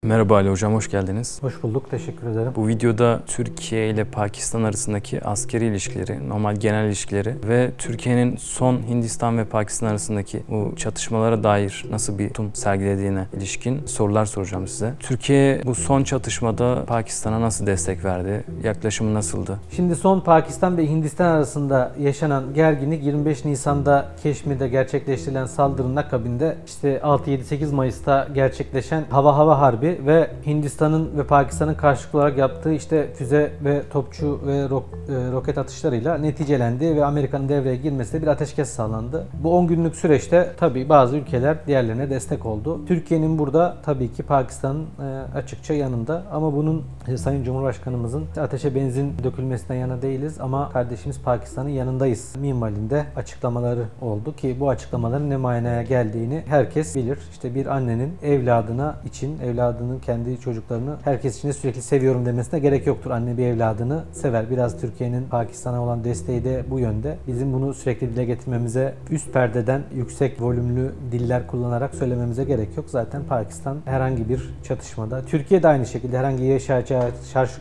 Merhaba Ali Hocam, hoş geldiniz. Hoş bulduk, teşekkür ederim. Bu videoda Türkiye ile Pakistan arasındaki askeri ilişkileri, normal genel ilişkileri ve Türkiye'nin son Hindistan ve Pakistan arasındaki bu çatışmalara dair nasıl bir tutum sergilediğine ilişkin sorular soracağım size. Türkiye bu son çatışmada Pakistan'a nasıl destek verdi? Yaklaşımı nasıldı? Şimdi son Pakistan ve Hindistan arasında yaşanan gerginlik 25 Nisan'da Keşmir'de gerçekleştirilen saldırının akabinde 6-7-8 Mayıs'ta gerçekleşen hava harbi ve Hindistan'ın ve Pakistan'ın karşılıklı olarak yaptığı füze ve topçu ve roket atışlarıyla neticelendi ve Amerika'nın devreye girmesiyle bir ateşkes sağlandı. Bu 10 günlük süreçte tabii bazı ülkeler diğerlerine destek oldu. Türkiye'nin burada tabii ki Pakistan'ın açıkça yanında ama bunun Sayın Cumhurbaşkanımızın ateşe benzin dökülmesinden yana değiliz ama kardeşimiz Pakistan'ın yanındayız minvalinde açıklamaları oldu ki bu açıklamaların ne manaya geldiğini herkes bilir. Bir annenin evladının kendi çocuklarını herkes için de sürekli seviyorum demesine gerek yoktur. Anne bir evladını sever. Biraz Türkiye'nin Pakistan'a olan desteği de bu yönde. Bizim bunu sürekli dile getirmemize, üst perdeden yüksek volümlü diller kullanarak söylememize gerek yok. Zaten Pakistan herhangi bir çatışmada, Türkiye de aynı şekilde herhangi yaşayacağı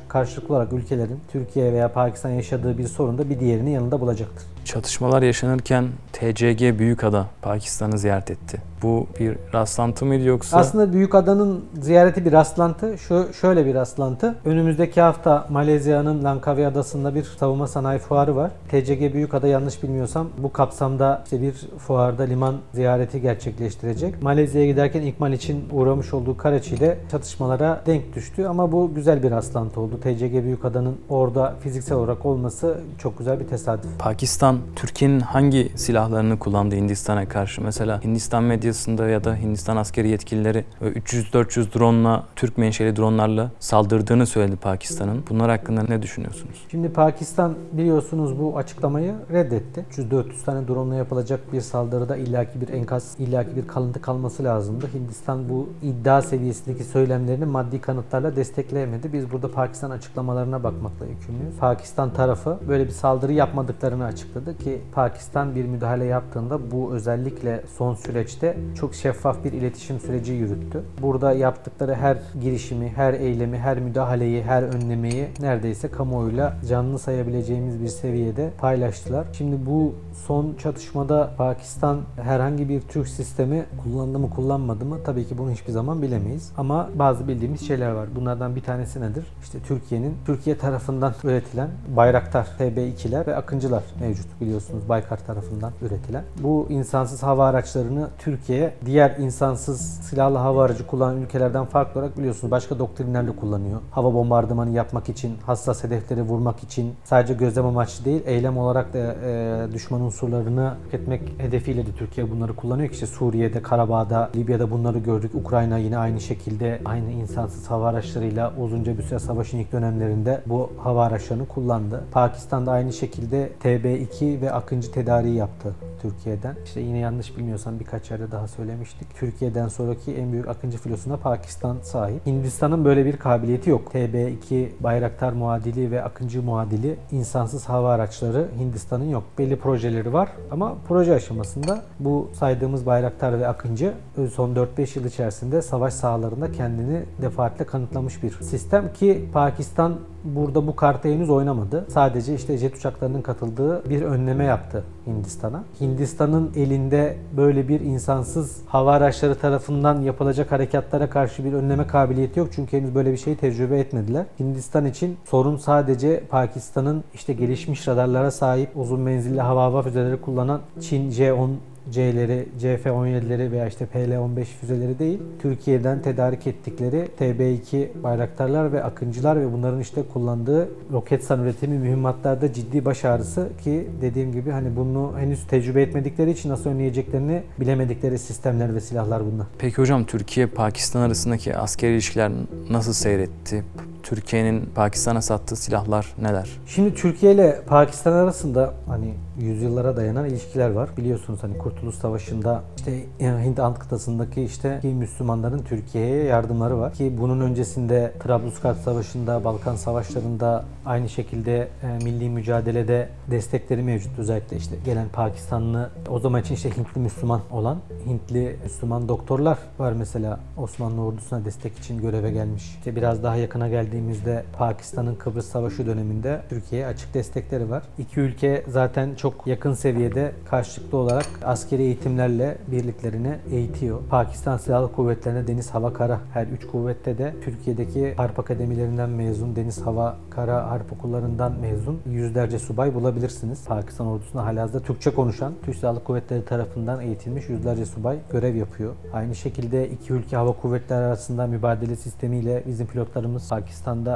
karşılıklı olarak ülkelerin Türkiye veya Pakistan yaşadığı bir sorunda bir diğerinin yanında bulacaktır. Çatışmalar yaşanırken TCG Büyükada Pakistan'ı ziyaret etti. Bu bir rastlantı mıydı yoksa? Aslında Büyükada'nın ziyareti bir rastlantı. Şöyle bir rastlantı. Önümüzdeki hafta Malezya'nın Langkawi Adası'nda bir savunma sanayi fuarı var. TCG Büyükada yanlış bilmiyorsam bu kapsamda bir fuarda liman ziyareti gerçekleştirecek. Malezya'ya giderken ikmal için uğramış olduğu Karachi ile çatışmalara denk düştü ama bu güzel bir rastlantı oldu. TCG Büyükada'nın orada fiziksel olarak olması çok güzel bir tesadüf. Pakistan, Türkiye'nin hangi silahlarını kullandı Hindistan'a karşı? Mesela Hindistan medyasında ya da Hindistan askeri yetkilileri 300-400 drone'la, Türk menşeli drone'larla saldırdığını söyledi Pakistan'ın. Bunlar hakkında ne düşünüyorsunuz? Şimdi Pakistan biliyorsunuz bu açıklamayı reddetti. 300-400 tane drone'la yapılacak bir saldırıda illaki bir enkaz, illaki bir kalıntı kalması lazımdı. Hindistan bu iddia seviyesindeki söylemlerini maddi kanıtlarla destekleyemedi. Biz burada Pakistan açıklamalarına bakmakla yükümlüyüz. Pakistan tarafı böyle bir saldırı yapmadıklarını açıkladı ki Pakistan bir müdahale yaptığında bu özellikle son süreçte çok şeffaf bir iletişim süreci yürüttü. Burada yaptıkları her girişimi, her eylemi, her müdahaleyi, her önlemeyi neredeyse kamuoyuyla canlı sayabileceğimiz bir seviyede paylaştılar. Şimdi bu son çatışmada Pakistan herhangi bir Türk sistemi kullandı mı kullanmadı mı tabii ki bunu hiçbir zaman bilemeyiz. Ama bazı bildiğimiz şeyler var. Bunlardan bir tanesi nedir? Türkiye tarafından üretilen Bayraktar TB2'ler ve Akıncılar mevcut biliyorsunuz Baykar tarafından üretilen. Bu insansız hava araçlarını Türkiye diğer insansız silahlı hava aracı kullanan ülkelerden farklı olarak biliyorsunuz başka doktrinlerle kullanıyor. Hava bombardımanı yapmak için, hassas hedefleri vurmak için sadece gözlem amaçlı değil, eylem olarak da düşman unsurlarını tüketmek hedefiyle de Türkiye bunları kullanıyor ki Suriye'de, Karabağ'da, Libya'da bunları gördük. Ukrayna yine aynı şekilde aynı insansız hava araçlarıyla uzunca bir süre savaşın ilk dönemlerinde bu hava araçlarını kullandı. Pakistan da aynı şekilde TB2 ve Akıncı tedariği yaptı Türkiye'den. Yine yanlış bilmiyorsam birkaç yerde daha söylemiştik. Türkiye'den sonraki en büyük Akıncı filosuna Pakistan sahip. Hindistan'ın böyle bir kabiliyeti yok. TB2, Bayraktar muadili ve Akıncı muadili insansız hava araçları Hindistan'ın yok. Belli projeleri var ama proje aşamasında bu saydığımız Bayraktar ve Akıncı son 4-5 yıl içerisinde savaş sahalarında kendini defaatle kanıtlamış bir sistem ki Pakistan burada bu kartı henüz oynamadı. Sadece jet uçaklarının katıldığı bir önleme yaptı Hindistan'a. Hindistan'ın elinde böyle bir insansız hava araçları tarafından yapılacak harekatlara karşı bir önleme kabiliyeti yok. Çünkü henüz böyle bir şeyi tecrübe etmediler. Hindistan için sorun sadece Pakistan'ın gelişmiş radarlara sahip uzun menzilli hava füzeleri kullanan Çin C'leri, CF-17'leri veya PL-15 füzeleri değil, Türkiye'den tedarik ettikleri TB2 Bayraktarlar ve Akıncılar ve bunların kullandığı Roketsan üretimi mühimmatlarda ciddi baş ağrısı ki dediğim gibi bunu henüz tecrübe etmedikleri için nasıl önleyeceklerini bilemedikleri sistemler ve silahlar bunlar. Peki hocam, Türkiye-Pakistan arasındaki askeri ilişkiler nasıl seyretti? Türkiye'nin Pakistan'a sattığı silahlar neler? Şimdi Türkiye ile Pakistan arasında yüzyıllara dayanan ilişkiler var. Biliyorsunuz hani Kurtuluş Savaşı'nda işte Hint Antarktikası'ndaki işte ki Müslümanların Türkiye'ye yardımları var. Ki bunun öncesinde Trablusgarp Savaşı'nda, Balkan Savaşları'nda aynı şekilde milli mücadelede destekleri mevcut. Özellikle işte gelen Pakistanlı, o zaman için işte Hintli Müslüman olan Hintli Müslüman doktorlar var mesela Osmanlı ordusuna destek için göreve gelmiş. İşte biraz daha yakına geldiğimizde Pakistan'ın Kıbrıs Savaşı döneminde Türkiye'ye açık destekleri var. İki ülke zaten çok yakın seviyede karşılıklı olarak askeri eğitimlerle birliklerini eğitiyor. Pakistan Silahlı Kuvvetleri'ne deniz, hava, kara her üç kuvvette de Türkiye'deki harp akademilerinden mezun, deniz, hava, kara harp okullarından mezun yüzlerce subay bulabilirsiniz. Pakistan ordusunda halihazırda Türkçe konuşan, Türk Silahlı Kuvvetleri tarafından eğitilmiş yüzlerce subay görev yapıyor. Aynı şekilde iki ülke hava kuvvetleri arasında mübadele sistemiyle bizim pilotlarımız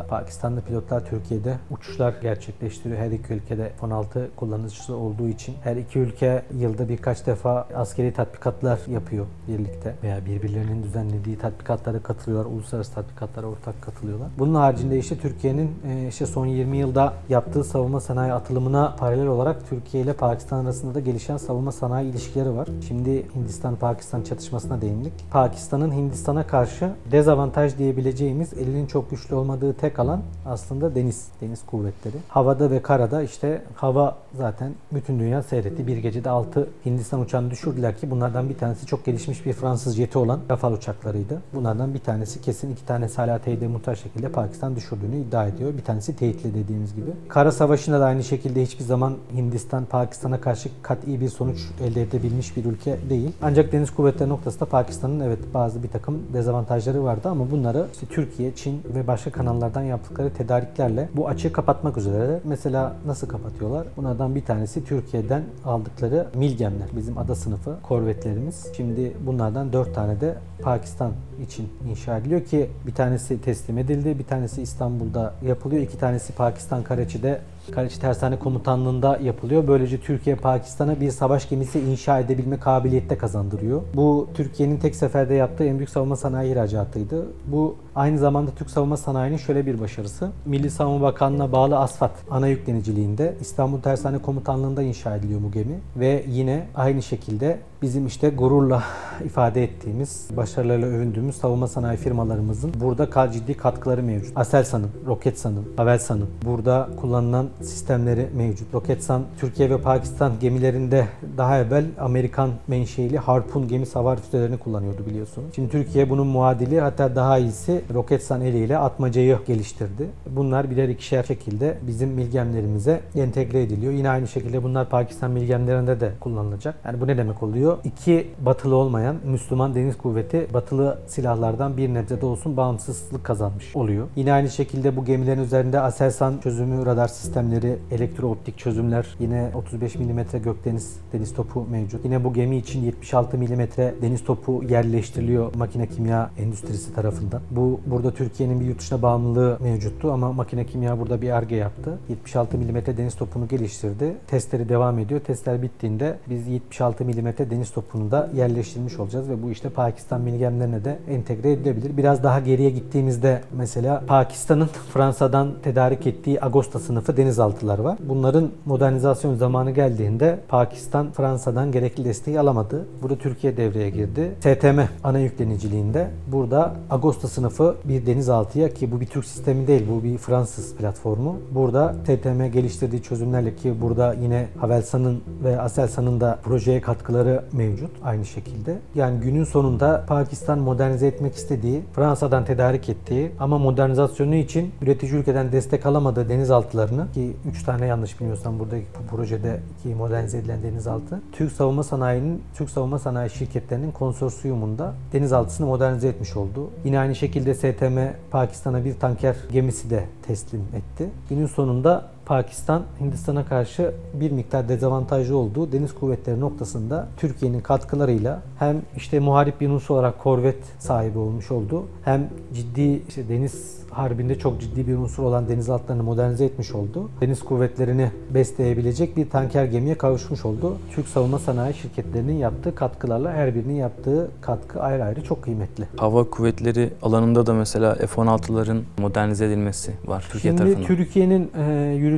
Pakistanlı pilotlar Türkiye'de uçuşlar gerçekleştiriyor. Her iki ülkede F-16 kullanıcısı olduğu için her iki ülke yılda birkaç defa askeri tatbikatlar yapıyor birlikte veya birbirlerinin düzenlediği tatbikatlara katılıyorlar. Uluslararası tatbikatlara ortak katılıyorlar. Bunun haricinde işte Türkiye'nin işte son 20 yılda yaptığı savunma sanayi atılımına paralel olarak Türkiye ile Pakistan arasında da gelişen savunma sanayi ilişkileri var. Şimdi Hindistan-Pakistan çatışmasına değindik. Pakistan'ın Hindistan'a karşı dezavantaj diyebileceğimiz, elinin çok güçlü olmadığı tek alan aslında deniz kuvvetleri. Havada ve karada işte hava zaten bütün dünya seyretti. Bir gecede 6 Hindistan uçağını düşürdüler ki bunlardan bir tanesi çok gelişmiş bir Fransız jeti olan Rafale uçaklarıydı. Bunlardan bir tanesi kesin, iki tanesi hala teyide muhtaç şekilde Pakistan düşürdüğünü iddia ediyor. Bir tanesi teyitli dediğimiz gibi. Kara Savaşı'nda da aynı şekilde hiçbir zaman Hindistan Pakistan'a karşı kat'i bir sonuç elde edebilmiş bir ülke değil. Ancak deniz kuvvetleri noktasında Pakistan'ın evet bazı bir takım dezavantajları vardı ama bunları işte Türkiye, Çin ve başka kanallardan yaptıkları tedariklerle bu açığı kapatmak üzere. Mesela nasıl kapatıyorlar? Bunlardan bir tanesi Türkiye'den aldıkları Milgemler. Bizim ada sınıfı korvetlerimiz. Şimdi bunlardan 4 tane de Pakistan için inşa ediliyor ki bir tanesi teslim edildi, bir tanesi İstanbul'da yapılıyor, iki tanesi Pakistan Karaçi'de, Karaçi Tersane Komutanlığı'nda yapılıyor. Böylece Türkiye Pakistan'a bir savaş gemisi inşa edebilme kabiliyette kazandırıyor. Bu Türkiye'nin tek seferde yaptığı en büyük savunma sanayi ihracatıydı. Bu aynı zamanda Türk savunma sanayinin şöyle bir başarısı. Milli Savunma Bakanlığı'na bağlı ASFAD ana yükleniciliğinde İstanbul Tersane Komutanlığı'nda inşa ediliyor bu gemi ve yine aynı şekilde bizim işte gururla ifade ettiğimiz, başarılarıyla övündüğümüz savunma sanayi firmalarımızın burada ciddi katkıları mevcut. Aselsan'ın, Roketsan'ın, Havelsan'ın burada kullanılan sistemleri mevcut. Roketsan, Türkiye ve Pakistan gemilerinde daha evvel Amerikan menşeili Harpoon gemi savar füzelerini kullanıyordu biliyorsunuz. Şimdi Türkiye bunun muadili, hatta daha iyisi Roketsan eliyle atmacayı geliştirdi. Bunlar birer ikişer şekilde bizim milgemlerimize entegre ediliyor. Yine aynı şekilde bunlar Pakistan milgemlerinde de kullanılacak. Yani bu ne demek oluyor? İki batılı olmayan Müslüman deniz kuvveti batılı silahlardan bir nebze de olsun bağımsızlık kazanmış oluyor. Yine aynı şekilde bu gemilerin üzerinde Aselsan çözümü radar sistemleri, elektrooptik çözümler, yine 35 mm gökdeniz deniz topu mevcut. Yine bu gemi için 76 mm deniz topu yerleştiriliyor makine kimya endüstrisi tarafından. Burada Türkiye'nin bir yurt dışına bağımlılığı mevcuttu ama makine kimya burada bir Ar-Ge yaptı. 76 mm deniz topunu geliştirdi. Testleri devam ediyor. Testler bittiğinde biz 76 mm deniz topunu da yerleştirmiş olacağız ve bu işte Pakistan milgemlerine de entegre edilebilir. Biraz daha geriye gittiğimizde mesela Pakistan'ın Fransa'dan tedarik ettiği Agosta sınıfı denizaltılar var. Bunların modernizasyon zamanı geldiğinde Pakistan Fransa'dan gerekli desteği alamadı. Burada Türkiye devreye girdi. STM ana yükleniciliğinde burada Agosta sınıfı bir denizaltıya, ki bu bir Türk sistemi değil, bu bir Fransız platformu. Burada STM geliştirdiği çözümlerle, ki burada yine Havelsan'ın ve Aselsan'ın da projeye katkıları mevcut aynı şekilde. Yani günün sonunda Pakistan modernize etmek istediği, Fransa'dan tedarik ettiği ama modernizasyonu için üretici ülkeden destek alamadığı denizaltılarını, ki 3 tane yanlış bilmiyorsam buradaki bu projedeki modernize edilen denizaltı, Türk savunma sanayi şirketlerinin konsorsiyumunda denizaltısını modernize etmiş oldu. Yine aynı şekilde STM Pakistan'a bir tanker gemisi de teslim etti. Günün sonunda Pakistan, Hindistan'a karşı bir miktar dezavantajlı olduğu deniz kuvvetleri noktasında Türkiye'nin katkılarıyla hem işte muharip bir unsur olarak korvet sahibi olmuş oldu, hem ciddi işte deniz harbinde çok ciddi bir unsur olan denizaltılarını modernize etmiş oldu. Deniz kuvvetlerini besleyebilecek bir tanker gemiye kavuşmuş oldu. Türk savunma sanayi şirketlerinin yaptığı katkılarla her birinin yaptığı katkı ayrı ayrı çok kıymetli. Hava kuvvetleri alanında da mesela F-16'ların modernize edilmesi var Türkiye tarafından. Şimdi Türkiye'nin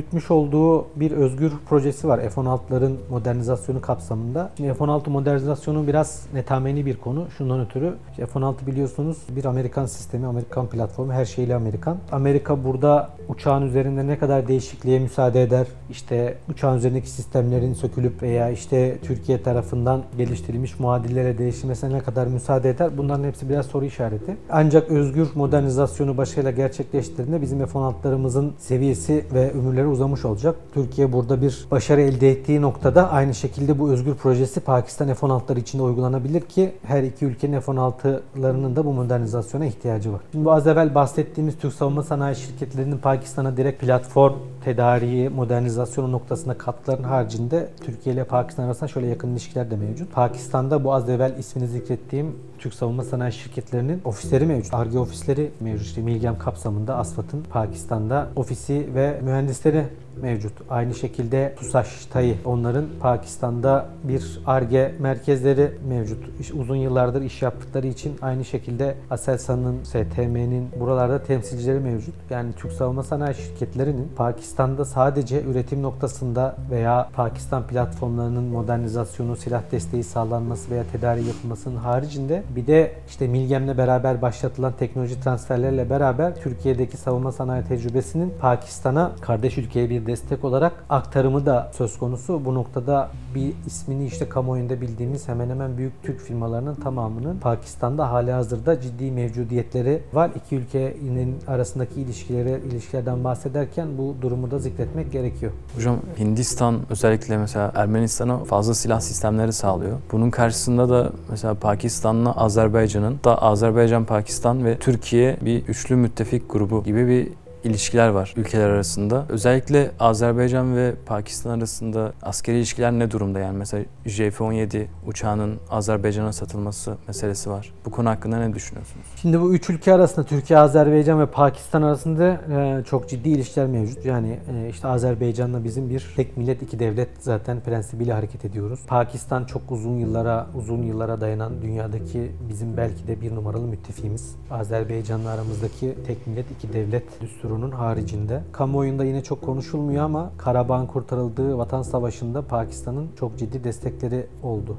yürütmüş olduğu bir özgür projesi var F-16'ların modernizasyonu kapsamında. Şimdi F-16 modernizasyonu biraz netameni bir konu. Şundan ötürü F-16 biliyorsunuz bir Amerikan sistemi, Amerikan platformu, her şeyle Amerikan. Amerika burada uçağın üzerinde ne kadar değişikliğe müsaade eder? İşte uçağın üzerindeki sistemlerin sökülüp veya işte Türkiye tarafından geliştirilmiş muadillere değiştirmesine ne kadar müsaade eder? Bunların hepsi biraz soru işareti. Ancak özgür modernizasyonu başarıyla gerçekleştirdiğinde bizim F-16'larımızın seviyesi ve ömürleri uzamış olacak. Türkiye burada bir başarı elde ettiği noktada aynı şekilde bu özgür projesi Pakistan F-16'ları için de uygulanabilir ki her iki ülkenin F-16'larının da bu modernizasyona ihtiyacı var. Şimdi bu az evvel bahsettiğimiz Türk savunma sanayi şirketlerinin Pakistan'a direkt platform tedariği, modernizasyonu noktasında katkıların haricinde Türkiye ile Pakistan arasında şöyle yakın ilişkiler de mevcut. Pakistan'da bu az evvel ismini zikrettiğim Türk savunma sanayi şirketlerinin ofisleri mevcut. Ar-Ge ofisleri mevcut. İşte Milgem kapsamında ASFAD'ın Pakistan'da ofisi ve mühendisleri mevcut. Aynı şekilde TUSAŞ-TAİ onların Pakistan'da bir Ar-Ge merkezleri mevcut. Uzun yıllardır iş yaptıkları için aynı şekilde Aselsan'ın, STM'nin buralarda temsilcileri mevcut. Yani Türk savunma sanayi şirketlerinin Pakistan'da sadece üretim noktasında veya Pakistan platformlarının modernizasyonu, silah desteği sağlanması veya tedariği yapılmasının haricinde bir de işte Milgem'le beraber başlatılan teknoloji transferlerle beraber Türkiye'deki savunma sanayi tecrübesinin Pakistan'a kardeş ülkeye bir destek olarak aktarımı da söz konusu. Bu noktada bir ismini işte kamuoyunda bildiğimiz hemen hemen büyük Türk firmalarının tamamının Pakistan'da halihazırda ciddi mevcudiyetleri var. İki ülkenin arasındaki ilişkilerden bahsederken bu durumu da zikretmek gerekiyor. Hocam Hindistan özellikle mesela Ermenistan'a fazla silah sistemleri sağlıyor. Bunun karşısında da mesela Pakistan'la Azerbaycan'ın da Azerbaycan, Pakistan ve Türkiye bir üçlü müttefik grubu gibi bir ilişkiler var ülkeler arasında. Özellikle Azerbaycan ve Pakistan arasında askeri ilişkiler ne durumda? Yani mesela J-17 uçağının Azerbaycan'a satılması meselesi var. Bu konu hakkında ne düşünüyorsunuz? Şimdi bu üç ülke arasında Türkiye, Azerbaycan ve Pakistan arasında çok ciddi ilişkiler mevcut. Yani işte Azerbaycan'la bizim bir tek millet iki devlet zaten prensibiyle hareket ediyoruz. Pakistan çok uzun yıllara dayanan dünyadaki bizim belki de bir numaralı müttefiğimiz. Azerbaycan'la aramızdaki tek millet iki devlet düsturu haricinde. Kamuoyunda yine çok konuşulmuyor ama Karabağ'ın kurtarıldığı Vatan Savaşı'nda Pakistan'ın çok ciddi destekleri oldu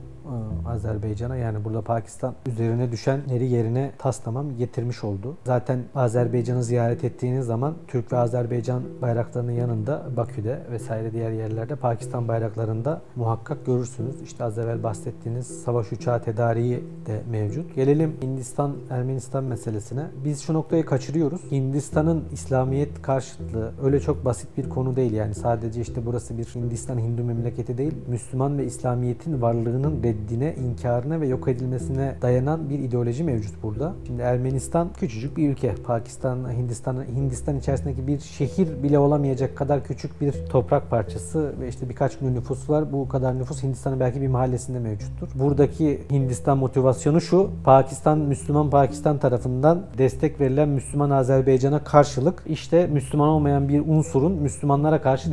Azerbaycan'a. Yani burada Pakistan üzerine düşenleri yerine tamam getirmiş oldu. Zaten Azerbaycan'ı ziyaret ettiğiniz zaman Türk ve Azerbaycan bayraklarının yanında Bakü'de vesaire diğer yerlerde Pakistan bayraklarında muhakkak görürsünüz. İşte az evvel bahsettiğiniz savaş uçağı tedariği de mevcut. Gelelim Hindistan-Ermenistan meselesine. Biz şu noktayı kaçırıyoruz. Hindistan'ın İslamiyet karşıtlığı öyle çok basit bir konu değil. Yani sadece işte burası bir Hindistan Hindu memleketi değil. Müslüman ve İslamiyet'in varlığının reddine, inkarına ve yok edilmesine dayanan bir ideoloji mevcut burada. Şimdi Ermenistan küçücük bir ülke. Hindistan içerisindeki bir şehir bile olamayacak kadar küçük bir toprak parçası ve işte birkaç milyon nüfus var. Bu kadar nüfus Hindistan'ın belki bir mahallesinde mevcuttur. Buradaki Hindistan motivasyonu şu: Müslüman Pakistan tarafından destek verilen Müslüman Azerbaycan'a karşılık işte Müslüman olmayan bir unsurun Müslümanlara karşı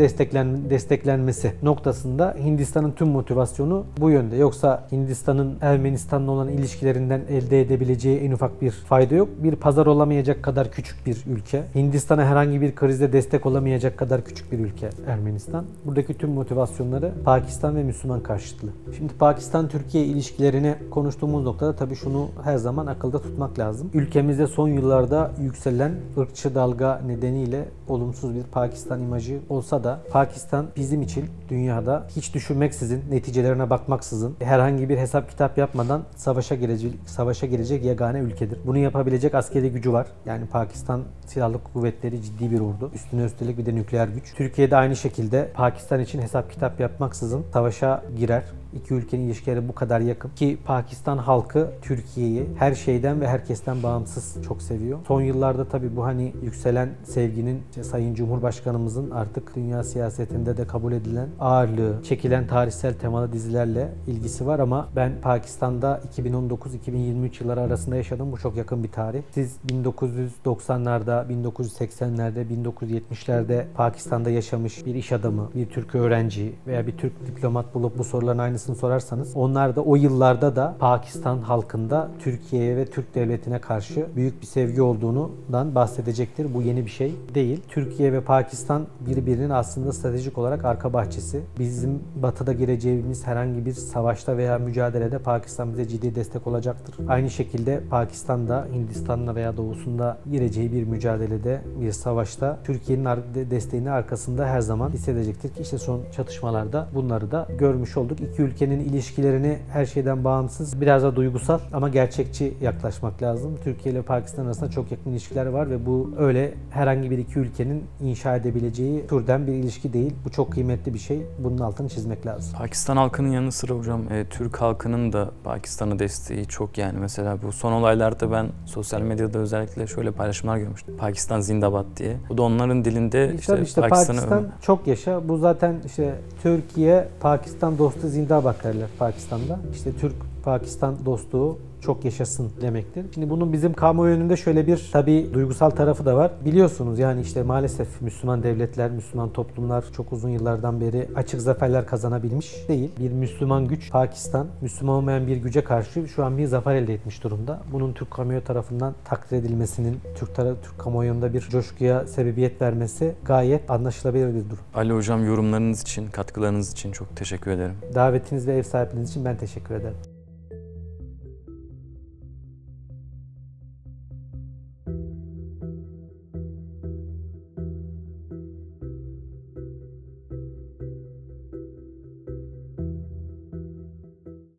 desteklenmesi noktasında Hindistan'ın tüm motivasyonu bu yönde. Yoksa Hindistan'ın Ermenistan'la olan ilişkilerinden elde edebileceği en ufak bir fayda yok. Bir pazar olamayacak kadar küçük bir ülke. Hindistan'a herhangi bir krizde destek olamayacak kadar küçük bir ülke Ermenistan. Buradaki tüm motivasyonları Pakistan ve Müslüman karşıtlığı. Şimdi Pakistan-Türkiye ilişkilerini konuştuğumuz noktada tabii şunu her zaman akılda tutmak lazım. Ülkemizde son yıllarda yükselen ırkçı dalga nedeniyle olumsuz bir Pakistan imajı olsa da Pakistan bizim için dünyada hiç düşünmeksizin, neticelerine bakmaksızın, herhangi bir hesap kitap yapmadan savaşa girecek yegane ülkedir. Bunu yapabilecek askeri gücü var. Yani Pakistan Silahlı Kuvvetleri ciddi bir ordu. Üstüne üstelik bir de nükleer güç. Türkiye'de aynı şekilde Pakistan için hesap kitap yapmaksızın savaşa girer. İki ülkenin ilişkileri bu kadar yakın ki Pakistan halkı Türkiye'yi her şeyden ve herkesten bağımsız çok seviyor. Son yıllarda tabii bu yükselen sevginin Sayın Cumhurbaşkanımızın artık dünya siyasetinde de kabul edilen ağırlığı, çekilen tarihsel temalı dizilerle ilgisi var ama ben Pakistan'da 2019-2023 yılları arasında yaşadım. Bu çok yakın bir tarih. Siz 1990'larda, 1980'lerde, 1970'lerde Pakistan'da yaşamış bir iş adamı, bir Türk öğrenci veya bir Türk diplomat bulup bu soruların aynısını aynısını sorarsanız onlar da o yıllarda da Pakistan halkında Türkiye'ye ve Türk devletine karşı büyük bir sevgi olduğundan bahsedecektir. Bu yeni bir şey değil. Türkiye ve Pakistan birbirinin aslında stratejik olarak arka bahçesi. Bizim batıda gireceğimiz herhangi bir savaşta veya mücadelede Pakistan bize ciddi destek olacaktır. Aynı şekilde Pakistan da Hindistan'la veya doğusunda gireceği bir mücadelede, bir savaşta Türkiye'nin desteğini arkasında her zaman hissedecektir ki işte son çatışmalarda bunları da görmüş olduk. İki ülkenin ilişkilerini her şeyden bağımsız, biraz da duygusal ama gerçekçi yaklaşmak lazım. Türkiye ile Pakistan arasında çok yakın ilişkiler var ve bu öyle herhangi bir iki ülkenin inşa edebileceği türden bir ilişki değil. Bu çok kıymetli bir şey. Bunun altını çizmek lazım. Pakistan halkının yanı sıra hocam Türk halkının da Pakistan'a desteği çok yani. Mesela bu son olaylarda ben sosyal medyada özellikle şöyle paylaşımlar görmüştüm. Pakistan Zindabad diye. Bu da onların dilinde işte Pakistan çok yaşa. Bu zaten işte Türkiye Pakistan dostu Zindabad derler Pakistan'da. İşte Türk Pakistan dostluğu çok yaşasın demektir. Şimdi bunun bizim kamuoyu önünde şöyle bir tabii duygusal tarafı da var. Biliyorsunuz yani işte maalesef Müslüman devletler, Müslüman toplumlar çok uzun yıllardan beri açık zaferler kazanabilmiş değil. Bir Müslüman güç Pakistan, Müslüman olmayan bir güce karşı şu an bir zafer elde etmiş durumda. Bunun Türk kamuoyu tarafından takdir edilmesinin, Türk kamuoyunda bir coşkuya sebebiyet vermesi gayet anlaşılabilir bir durum. Ali hocam yorumlarınız için, katkılarınız için çok teşekkür ederim. Davetiniz ve ev sahipliğiniz için ben teşekkür ederim.